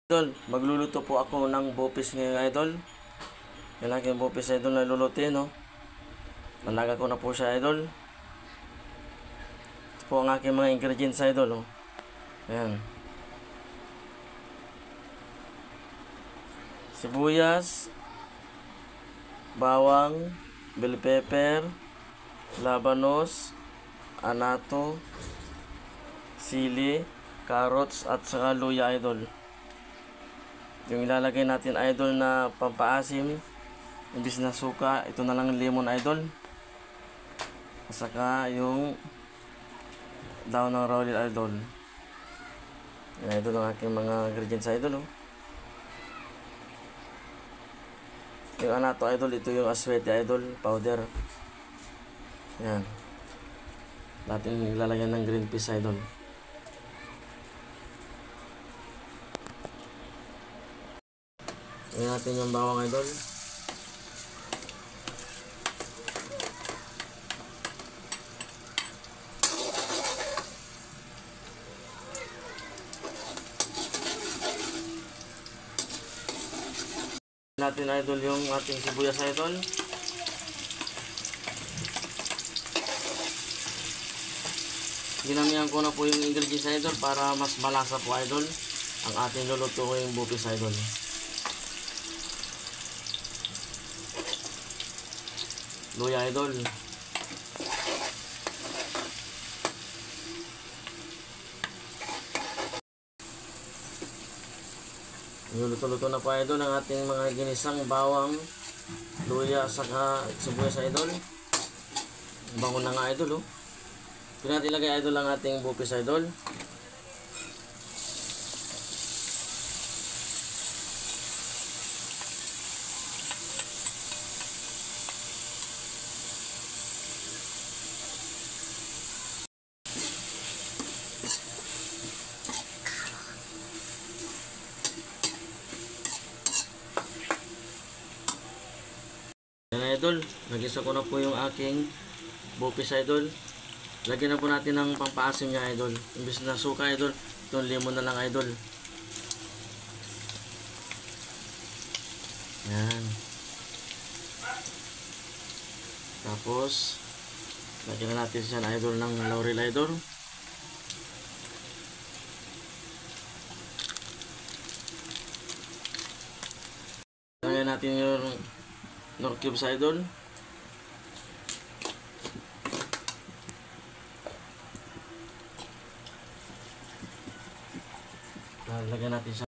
Idol, magluluto po ako ng bopis ngayon, idol. Yung aking bopis, idol, na lulutin, no? Nalaga ko na po siya, idol. Ito po ang aking mga ingredients, idol, no? Ayan. Sibuyas, bawang, bell pepper, labanos, anato, sili, carrots, at saka luya, idol. Yung ilalagay natin, idol, na pampaasim, imbis na suka, ito na lang lemon, idol. At saka yung daon ng laurel, idol. Yan, idol, ang aking mga ingredients, idol, oh. Yung anato, idol, ito yung aswete, idol, powder. Yan. Natin ilalagyan ng green peas, idol. Ayan natin yung bawang, idol. Natin, idol, yung ating sibuyas, idol. Ginamihan ko na po yung ingredients, idol, para mas malasa po, idol, ang ating lulutuin bopis, idol. Luya, idol. Luto-luto na po, idol, ang ating mga ginisang bawang, luya, saka sibuyas, idol. Bango na nga, idol, oh. Pinatilagay, idol, ang ating bopis, idol. Yan, idol, nagisa ko na po yung aking bopis, idol. Lagyan na po natin ng pampaasim niya, idol. Imbis na suka, idol, itong lemon na lang, idol. Yan. Tapos lagyan na natin siya, idol, ng laurel, idol. Lagyan natin yung nor cubes, idol. Lagyan natin siya